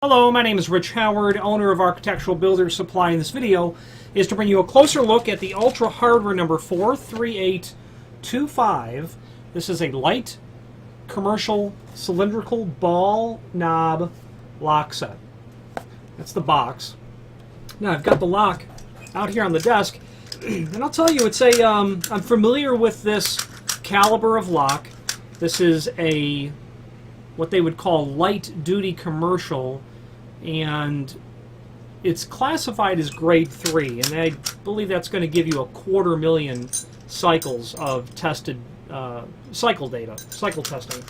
Hello, my name is Rich Howard, owner of Architectural Builders Supply. In this video is to bring you a closer look at the Ultra Hardware number 43825. This is a light commercial cylindrical ball knob lock set. That's the box. Now I've got the lock out here on the desk, and I'll tell you, it's a I'm familiar with this caliber of lock. This is a what they would call light duty commercial, and it's classified as grade 3, and I believe that's going to give you 250,000 cycles of tested cycle testing.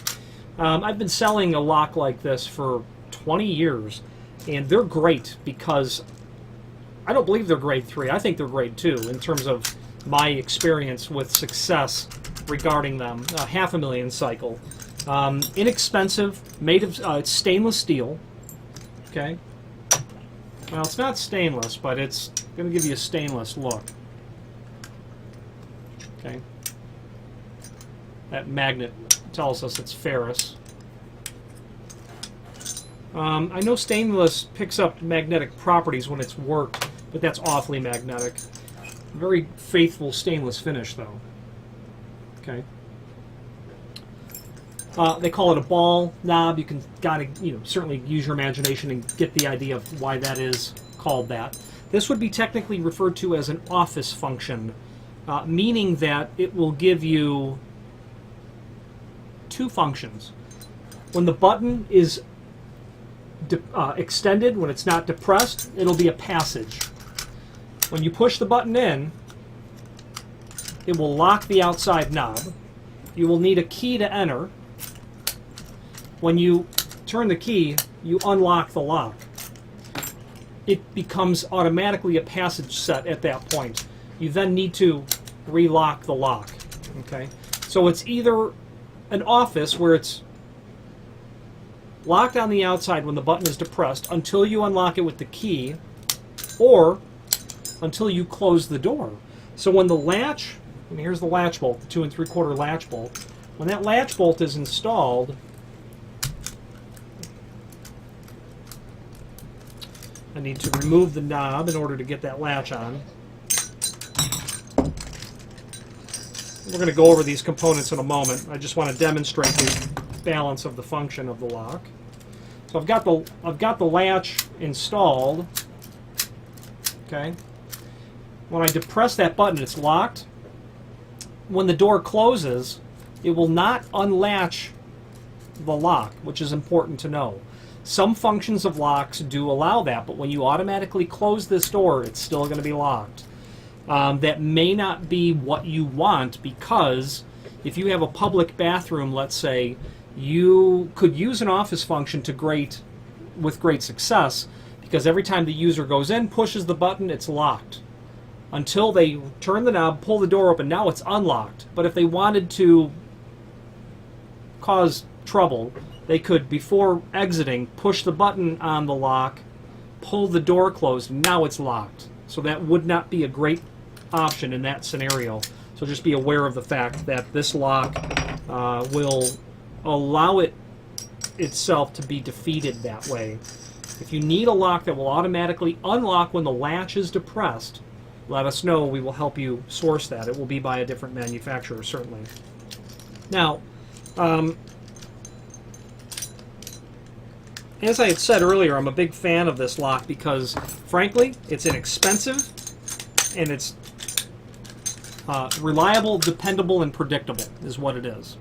I've been selling a lock like this for 20 years, and they're great because I don't believe they're grade 3. I think they're grade 2 in terms of my experience with success regarding them. 500,000 cycle. Inexpensive, made of it's stainless steel. Okay. Well, it's not stainless, but it's going to give you a stainless look. Okay. That magnet tells us it's ferrous. I know stainless picks up magnetic properties when it's worked, but that's awfully magnetic. Very faithful stainless finish, though. Okay. They call it a ball knob. You can certainly use your imagination and get the idea of why that is called that. This would be technically referred to as an office function, meaning that it will give you two functions. When the button is extended, when it's not depressed, it'll be a passage. When you push the button in, it will lock the outside knob. You will need a key to enter. When you turn the key, you unlock the lock. It becomes automatically a passage set at that point. You then need to relock the lock. Okay? So it's either an office where it's locked on the outside when the button is depressed until you unlock it with the key, or until you close the door. So when the latch, and here's the latch bolt, the 2 3/4 latch bolt, when that latch bolt is installed, I need to remove the knob in order to get that latch on. We're going to go over these components in a moment. I just want to demonstrate the balance of the function of the lock. So I've got the latch installed. Okay. When I depress that button, it's locked. When the door closes, it will not unlatch the lock, which is important to know. Some functions of locks do allow that, but when you automatically close this door, it's still going to be locked. That may not be what you want, because if you have a public bathroom, let's say, you could use an office function with great success, because every time the user goes in, pushes the button, it's locked. Until they turn the knob, pull the door open, now it's unlocked. But if they wanted to cause trouble, they could, before exiting, push the button on the lock, pull the door closed, and now it's locked. So that would not be a great option in that scenario. So just be aware of the fact that this lock will allow itself to be defeated that way. If you need a lock that will automatically unlock when the latch is depressed, let us know. We will help you source that. It will be by a different manufacturer, certainly. Now, as I had said earlier, I'm a big fan of this lock because, frankly, it's inexpensive, and it's reliable, dependable, and predictable is what it is.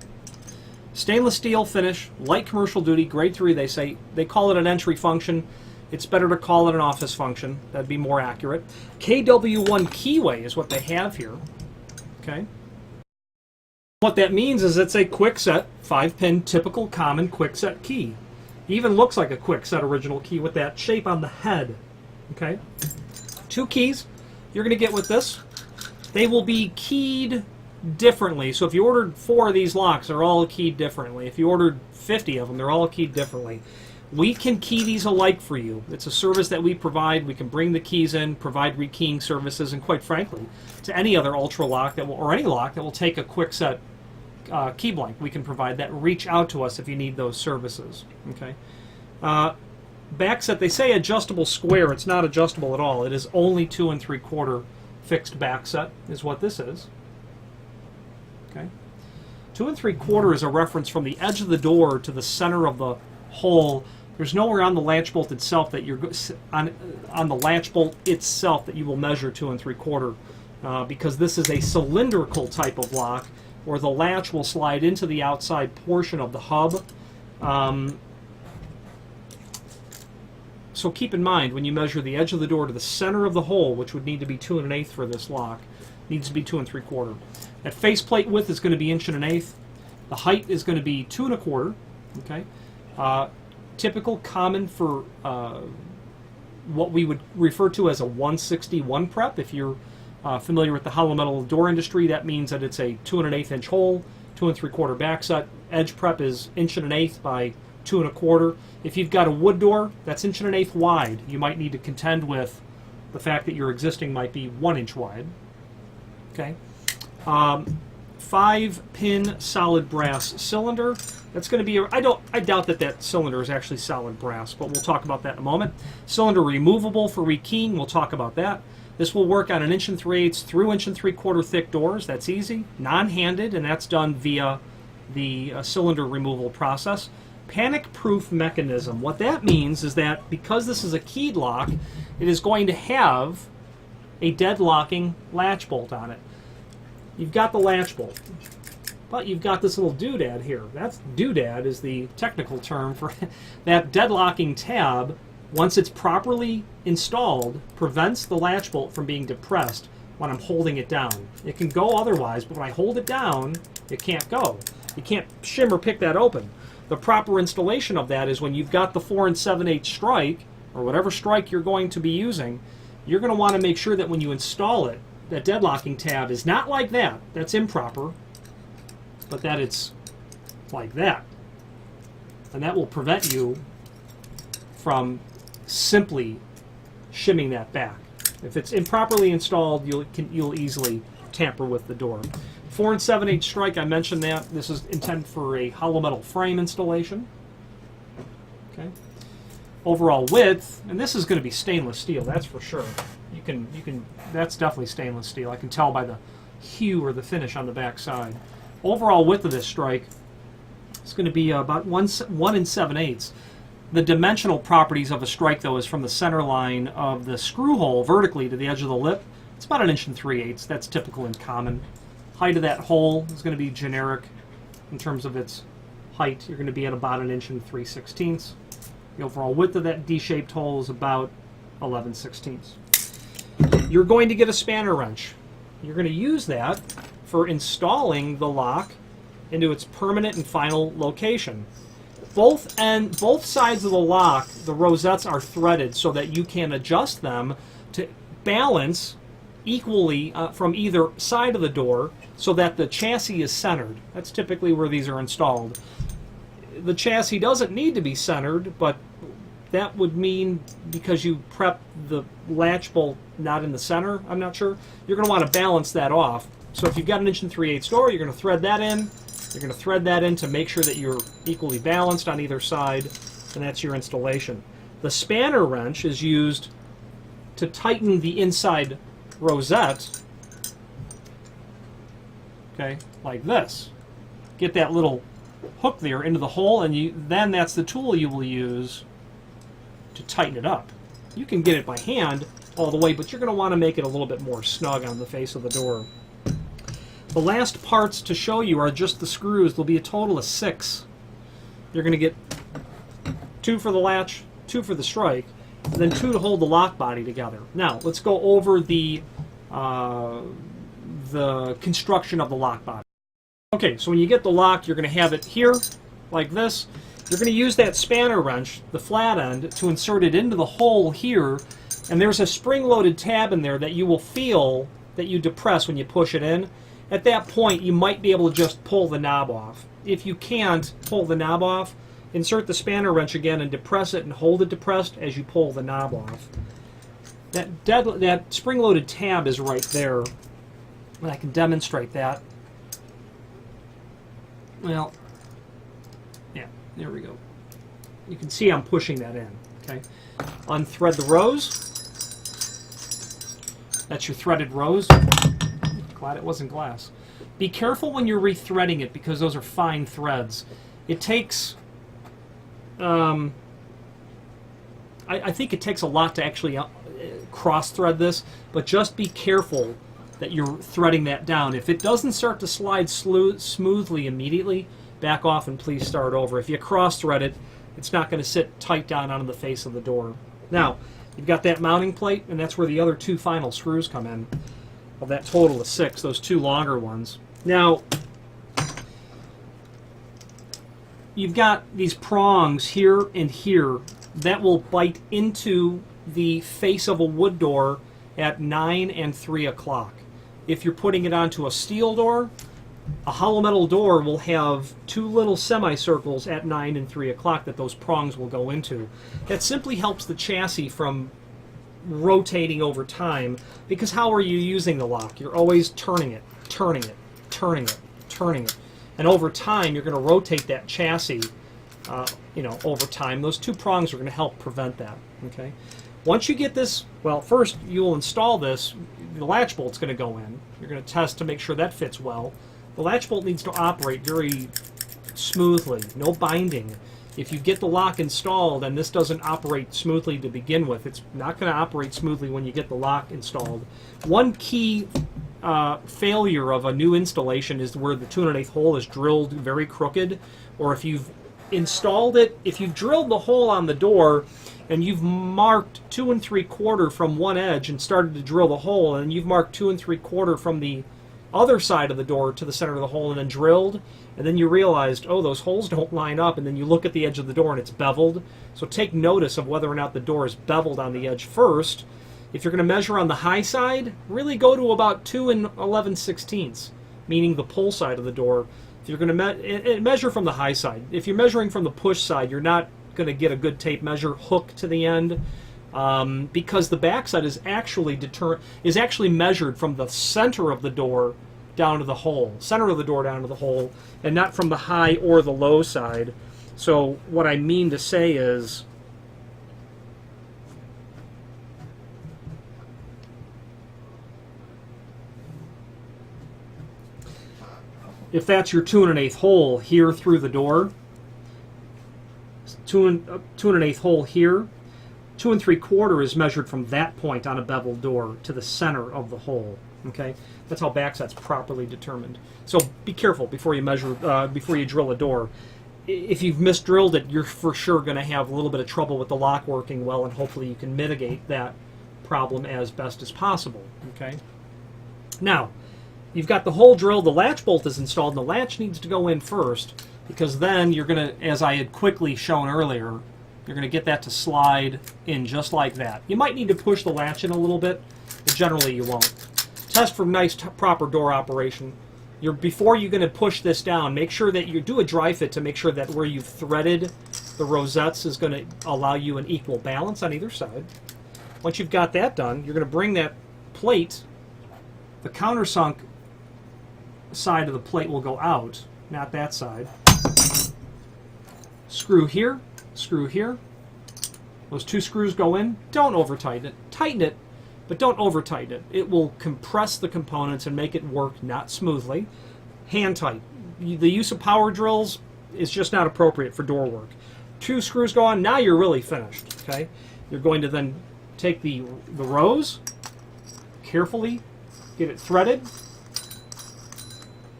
Stainless steel finish, light commercial duty, grade 3, they say. They call it an entry function. It's better to call it an office function. That'd be more accurate. KW1 keyway is what they have here. Okay. What that means is it's a quickset, 5-pin, typical common quickset key. Even looks like a quickset original key with that shape on the head. Okay. 2 keys you're going to get with this. They will be keyed differently. So if you ordered 4 of these locks, they're all keyed differently. If you ordered 50 of them, they're all keyed differently. We can key these alike for you. It's a service that we provide. We can bring the keys in, provide rekeying services, and quite frankly, to any other Ultra lock that will, or any lock that will take a quickset key blank, we can provide that. Reach out to us if you need those services. Okay. back set, they say adjustable square. It's not adjustable at all. It is only 2 3/4 fixed back set is what this is. Okay, 2 3/4 is a reference from the edge of the door to the center of the hole. There's nowhere on the latch bolt itself that you're on the latch bolt itself that you will measure 2 3/4 because this is a cylindrical type of lock where the latch will slide into the outside portion of the hub. So keep in mind when you measure the edge of the door to the center of the hole, which would need to be 2 1/8 for this lock, needs to be 2 3/4. That faceplate width is going to be 1 1/8. The height is going to be 2 1/4. Okay. Typical, common for what we would refer to as a 161 prep. If you're familiar with the hollow metal door industry, that means that it's a 2 1/8 inch hole, 2 3/4 back set. Edge prep is 1 1/8 by 2 1/4. If you've got a wood door, that's 1 1/8 wide. You might need to contend with the fact that your existing might be 1 inch wide. Okay. 5-pin solid brass cylinder. That's going to be, I doubt that cylinder is actually solid brass, but we'll talk about that in a moment. Cylinder removable for rekeying, we'll talk about that. This will work on 1 3/8 through 1 3/4 thick doors. That's easy. Non-handed, and that's done via the cylinder removal process. Panic-proof mechanism. What that means is that because this is a keyed lock, it is going to have a deadlocking latch bolt on it. You've got the latch bolt, but you've got this little doodad here. That's doodad is the technical term for that deadlocking tab. Once it's properly installed, prevents the latch bolt from being depressed when I'm holding it down. It can go otherwise, but when I hold it down, it can't go. You can't shim or pick that open. The proper installation of that is when you've got the 4 7/8 strike, or whatever strike you're going to be using, you're going to want to make sure that when you install it, that deadlocking tab is not like that. That's improper, but that it's like that. And that will prevent you from simply shimming that back. If it's improperly installed, you'll easily tamper with the door. 4 7/8 strike, I mentioned that. This is intended for a hollow metal frame installation. Okay. Overall width, and this is going to be stainless steel, that's for sure. That's definitely stainless steel. I can tell by the hue or the finish on the back side. Overall width of this strike is going to be about 1 7/8. The dimensional properties of a strike, though, is from the center line of the screw hole vertically to the edge of the lip. It's about 1 3/8. That's typical and common. Height of that hole is going to be generic in terms of its height. You're going to be at about 1 3/16. The overall width of that D-shaped hole is about 11/16. You're going to get a spanner wrench. You're going to use that for installing the lock into its permanent and final location. Both sides of the lock, the rosettes are threaded so that you can adjust them to balance equally from either side of the door so that the chassis is centered. That's typically where these are installed. The chassis doesn't need to be centered, but that would mean because you prep the latch bolt not in the center, I'm not sure, you're going to want to balance that off. So if you've got 1 3/8 door, you're going to thread that in. You're going to thread that in to make sure that you're equally balanced on either side, and that's your installation. The spanner wrench is used to tighten the inside rosette, okay, like this. Get that little hook there into the hole, and then that's the tool you will use to tighten it up. You can get it by hand all the way, but you're going to want to make it a little bit more snug on the face of the door. The last parts to show you are just the screws. There'll be a total of 6. You're going to get 2 for the latch, 2 for the strike, and then 2 to hold the lock body together. Now, let's go over the construction of the lock body. Okay, so when you get the lock, you're going to have it here, like this. You're going to use that spanner wrench, the flat end, to insert it into the hole here, and there's a spring-loaded tab in there that you will feel that you depress when you push it in. At that point, you might be able to just pull the knob off. If you can't pull the knob off, insert the spanner wrench again and depress it and hold it depressed as you pull the knob off. That spring-loaded tab is right there, and I can demonstrate that. Well, yeah, there we go. You can see I'm pushing that in. Okay, unthread the rose. That's your threaded rose. Glad it wasn't glass. Be careful when you're rethreading it because those are fine threads. It takes, I think it takes a lot to actually cross-thread this, but just be careful that you're threading that down. If it doesn't start to slide smoothly immediately, back off and please start over. If you cross-thread it, it's not going to sit tight down onto the face of the door. Now, you've got that mounting plate, and that's where the other two final screws come in. Of that total of 6, those two longer ones. Now, you've got these prongs here and here that will bite into the face of a wood door at 9 and 3 o'clock. If you're putting it onto a steel door, a hollow metal door will have 2 little semicircles at 9 and 3 o'clock that those prongs will go into. That simply helps the chassis from rotating over time, because how are you using the lock? You're always turning it, turning it, turning it, turning it. And over time, you're going to rotate that chassis, over time. Those 2 prongs are going to help prevent that, okay? Once you get this, well, first you'll install this. The latch bolt's going to go in. You're going to test to make sure that fits well. The latch bolt needs to operate very smoothly, no binding. If you get the lock installed and this doesn't operate smoothly to begin with, it's not going to operate smoothly when you get the lock installed. One key failure of a new installation is where the 2 1/8 hole is drilled very crooked, or if you've installed it, if you've drilled the hole on the door and you've marked 2 3/4 from one edge and started to drill the hole, and you've marked 2 3/4 from the other side of the door to the center of the hole and then drilled, and then you realized, oh, those holes don't line up, and then you look at the edge of the door and it's beveled. So take notice of whether or not the door is beveled on the edge first. If you're going to measure on the high side, really go to about 2 11/16, meaning the pull side of the door. If you're going to measure from the high side. If you're measuring from the push side, you're not going to get a good tape measure hook to the end, because the backside is actually measured from the center of the door down to the hole, and not from the high or the low side. So what I mean to say is, if that's your 2 1/8 hole here through the door, 2 1/8 hole here, 2 3/4 is measured from that point on a beveled door to the center of the hole. Okay, that's how backside's properly determined. So be careful before you measure, before you drill a door. If you've misdrilled it, you're for sure going to have a little bit of trouble with the lock working well, and hopefully you can mitigate that problem as best as possible. Okay. Now, you've got the hole drilled, the latch bolt is installed, and the latch needs to go in first, because then you're going to, as I had quickly shown earlier, you're going to get that to slide in just like that. You might need to push the latch in a little bit, but generally you won't. Test for nice proper door operation. Before you're going to push this down, make sure that you do a dry fit to make sure that where you've threaded the rosettes is going to allow you an equal balance on either side. Once you've got that done, you're going to bring that plate, the countersunk side of the plate will go out, not that side. Screw here, screw here. Those 2 screws go in. Don't over tighten it. Tighten it, but don't over tighten it. It will compress the components and make it work not smoothly. Hand tight. The use of power drills is just not appropriate for door work. 2 screws go on. Now you're really finished. Okay. You're going to then take the rose, carefully get it threaded,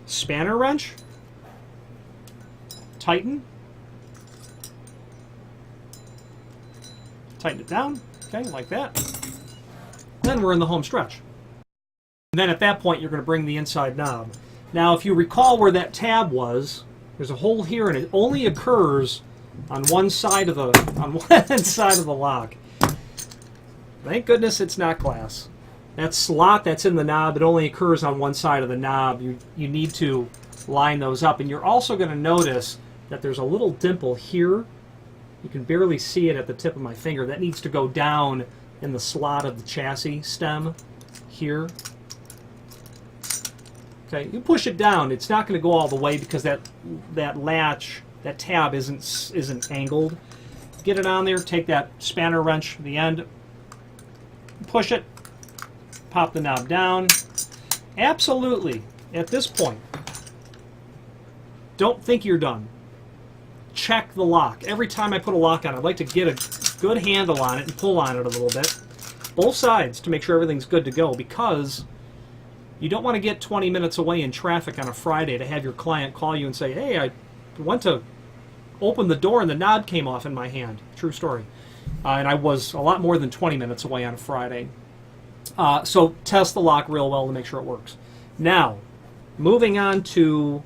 spanner wrench, tighten it down, okay, like that. Then we're in the home stretch. And then at that point, you're going to bring the inside knob. Now, if you recall where that tab was, there's a hole here, and it only occurs on one side of the lock. Thank goodness it's not glass. That slot that's in the knob, it only occurs on one side of the knob. You need to line those up, and you're also going to notice that there's a little dimple here. You can barely see it at the tip of my finger. That needs to go down in the slot of the chassis stem here. Okay, you push it down. It's not going to go all the way because that latch, that tab isn't angled. get it on there, take that spanner wrench at the end, push it, pop the knob down. Absolutely, at this point, don't think you're done. Check the lock. Every time I put a lock on, I'd like to get a good handle on it and pull on it a little bit. Both sides to make sure everything's good to go, because you don't want to get 20 minutes away in traffic on a Friday to have your client call you and say, hey, I went to open the door and the knob came off in my hand. True story. And I was a lot more than 20 minutes away on a Friday. So test the lock real well to make sure it works. Now, moving on to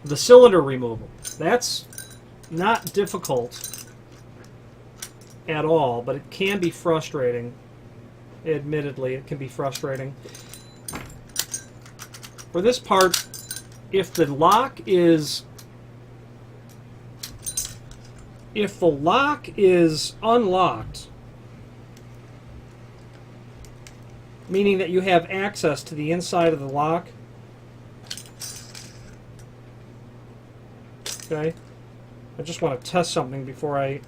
the cylinder removal. That's not difficult at all, but it can be frustrating. Admittedly, it can be frustrating. For this part, if the lock is unlocked, meaning that you have access to the inside of the lock, okay, I just want to test something before I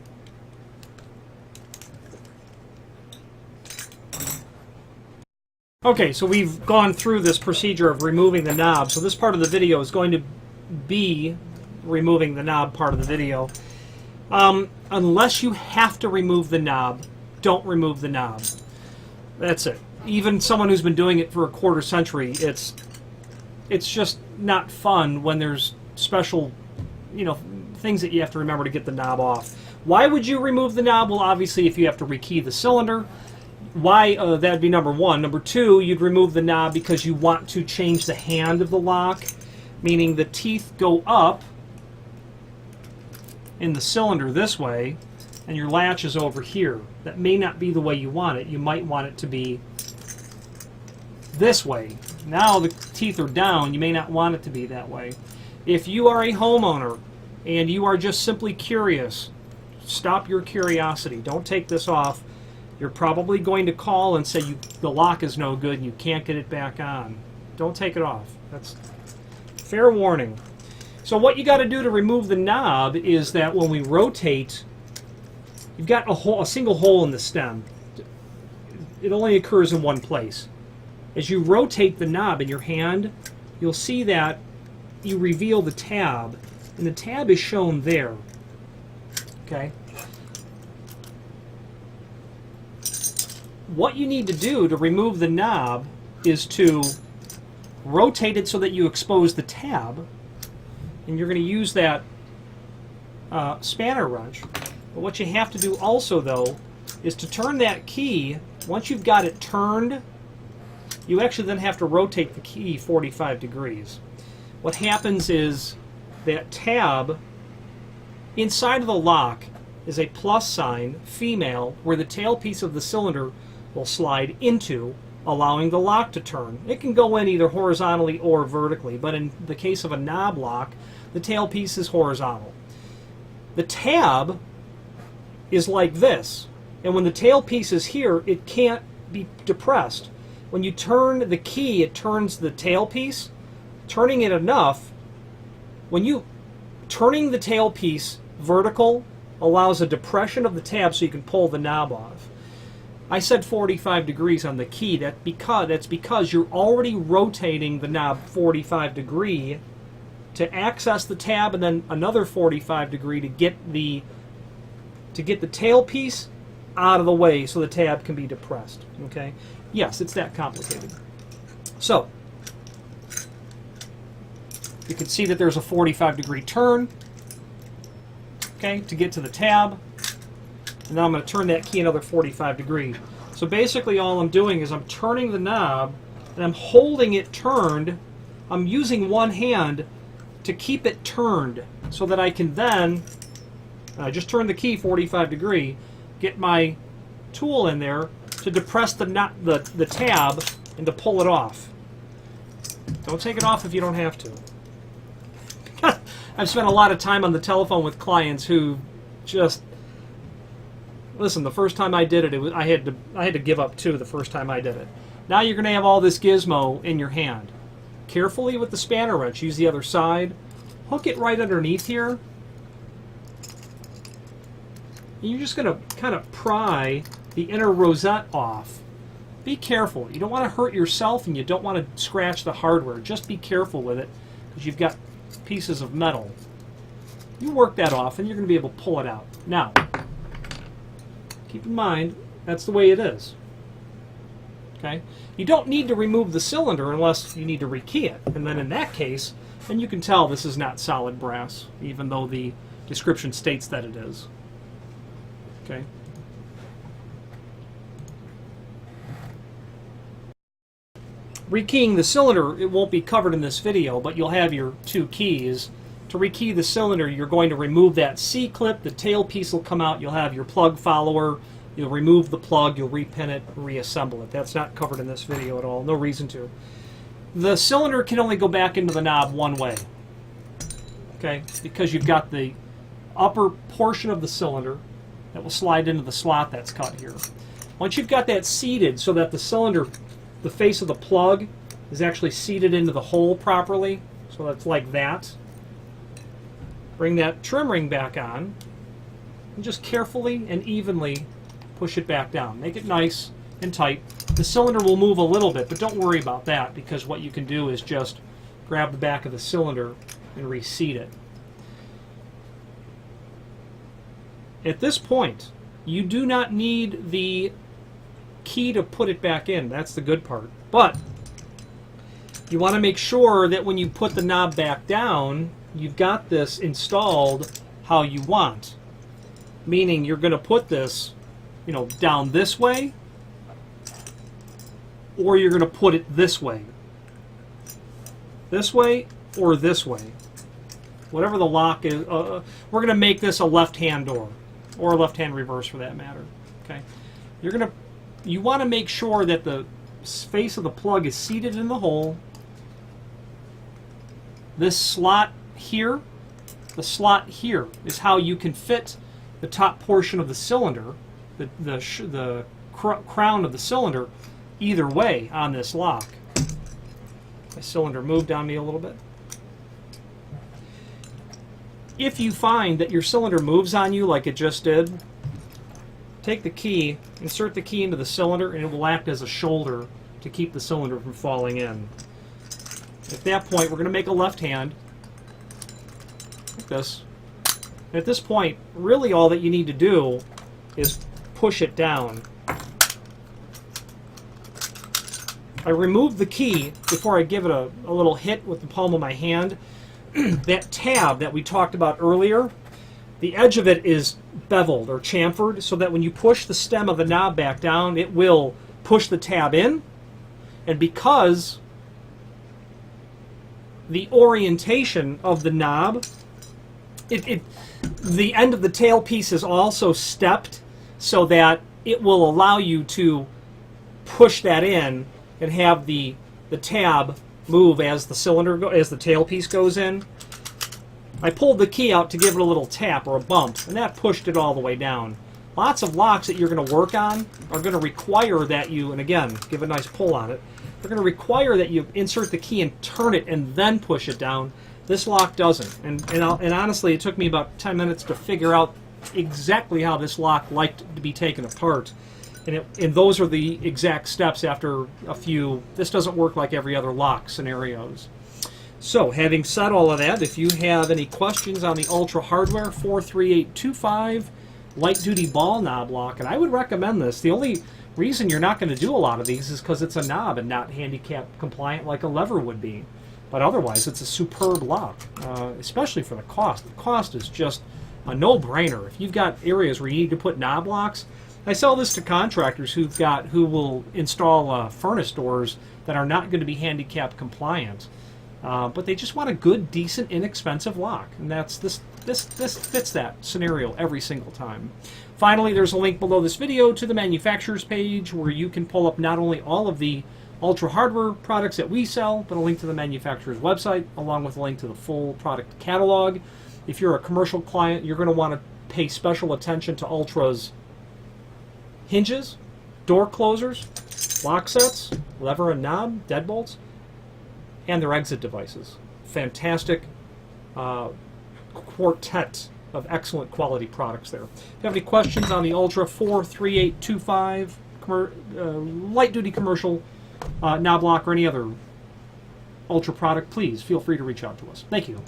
Okay, so we've gone through this procedure of removing the knob. So this part of the video is going to be removing the knob part of the video. Unless you have to remove the knob, don't remove the knob. That's it. Even someone who's been doing it for a quarter century, it's just not fun when there's special, things that you have to remember to get the knob off. Why would you remove the knob? Well, obviously, if you have to rekey the cylinder. Why? That'd be number one. Number two, you'd remove the knob because you want to change the hand of the lock, meaning the teeth go up in the cylinder this way, and your latch is over here. That may not be the way you want it. You might want it to be this way. Now the teeth are down. You may not want it to be that way. If you are a homeowner and you are just simply curious, stop your curiosity. Don't take this off. You're probably going to call and say the lock is no good and you can't get it back on. Don't take it off. That's fair warning. So what you got to do to remove the knob is that when we rotate, you've got a single hole in the stem. It only occurs in one place. As you rotate the knob in your hand, you'll see that you reveal the tab, and the tab is shown there. Okay? What you need to do to remove the knob is to rotate it so that you expose the tab, and you're going to use that spanner wrench. But what you have to do also, though, is to turn that key. Once you've got it turned, you actually then have to rotate the key 45 degrees. What happens is that tab inside of the lock is a plus sign, female, where the tailpiece of the cylinder will slide into, allowing the lock to turn. It can go in either horizontally or vertically, but in the case of a knob lock, the tailpiece is horizontal. The tab is like this, and when the tailpiece is here, it can't be depressed. When you turn the key, it turns the tailpiece. Turning it enough, turning the tailpiece vertical allows a depression of the tab so you can pull the knob off. I said 45 degrees on the key. That's because you're already rotating the knob 45 degree to access the tab, and then another 45 degree to get the tailpiece out of the way so the tab can be depressed. Okay? Yes, it's that complicated. So you can see that there's a 45 degree turn, okay, to get to the tab. And now I'm going to turn that key another 45 degrees. So basically all I'm doing is I'm turning the knob and I'm holding it turned. I'm using one hand to keep it turned so that I can then, I just turned the key 45 degree, get my tool in there to depress the tab and to pull it off. Don't take it off if you don't have to. I've spent a lot of time on the telephone with clients who just listen. The first time I did it, I had to give up too. The first time I did it. Now you're going to have all this gizmo in your hand. Carefully with the spanner wrench. Use the other side. Hook it right underneath here, And you're just going to kind of pry the inner rosette off. Be careful. You don't want to hurt yourself and you don't want to scratch the hardware. Just be careful with it because you've got pieces of metal. You work that off and you're going to be able to pull it out. Now, keep in mind, that's the way it is. Okay? You don't need to remove the cylinder unless you need to rekey it. And then in that case, then you can tell this is not solid brass, even though the description states that it is. Okay? Rekeying the cylinder, it won't be covered in this video, but you'll have your two keys. To rekey the cylinder, you're going to remove that C-clip, the tailpiece will come out, you'll have your plug follower, you'll remove the plug, you'll repin it, reassemble it. That's not covered in this video at all, no reason to. The cylinder can only go back into the knob one way, okay, because you've got the upper portion of the cylinder that will slide into the slot that's cut here. Once you've got that seated so that the cylinder, the face of the plug is actually seated into the hole properly, so that's like that. Bring that trim ring back on and just carefully and evenly push it back down. Make it nice and tight. The cylinder will move a little bit, but don't worry about that because what you can do is just grab the back of the cylinder and reseat it. At this point, you do not need the key to put it back in. That's the good part. But you want to make sure that when you put the knob back down, you've got this installed how you want. Meaning you're going to put this, you know, down this way, or you're going to put it this way. This way or this way. Whatever the lock is. We're going to make this a left-hand door, or a left-hand reverse for that matter. Okay. You want to make sure that the face of the plug is seated in the hole. This slot here, the slot here is how you can fit the top portion of the cylinder, the crown of the cylinder, either way on this lock. My cylinder moved on me a little bit. If you find that your cylinder moves on you like it just did, take the key, insert the key into the cylinder, and it will act as a shoulder to keep the cylinder from falling in. At that point, we're going to make a left hand, like this. And at this point, really all that you need to do is push it down. I removed the key before I give it a little hit with the palm of my hand. That tab that we talked about earlier, the edge of it is beveled or chamfered so that when you push the stem of the knob back down, it will push the tab in. And because the orientation of the knob, the end of the tailpiece is also stepped so that it will allow you to push that in and have the tab move as the cylinder as the tailpiece goes in. I pulled the key out to give it a little tap or a bump, and that pushed it all the way down. Lots of locks that you're going to work on are going to require that you, and again, give a nice pull on it, they're going to require that you insert the key and turn it and then push it down. This lock doesn't. And honestly, it took me about 10 minutes to figure out exactly how this lock liked to be taken apart. And those are the exact steps after a few. This doesn't work like every other lock scenarios. So, having said all of that, if you have any questions on the Ultra Hardware 43825 light-duty ball knob lock, and I would recommend this. The only reason you're not going to do a lot of these is because it's a knob and not handicap compliant like a lever would be. But otherwise, it's a superb lock, especially for the cost. The cost is just a no-brainer. If you've got areas where you need to put knob locks, I sell this to contractors who will install furnace doors that are not going to be handicap compliant. But they just want a good, decent, inexpensive lock, and this fits that scenario every single time. Finally, there's a link below this video to the manufacturer's page where you can pull up not only all of the Ultra Hardware products that we sell, but a link to the manufacturer's website, along with a link to the full product catalog. If you're a commercial client, you're going to want to pay special attention to Ultra's hinges, door closers, lock sets, lever and knob, deadbolts, and their exit devices. Fantastic quartet of excellent quality products there. If you have any questions on the Ultra 43825 light-duty commercial knob lock or any other Ultra product, please feel free to reach out to us. Thank you.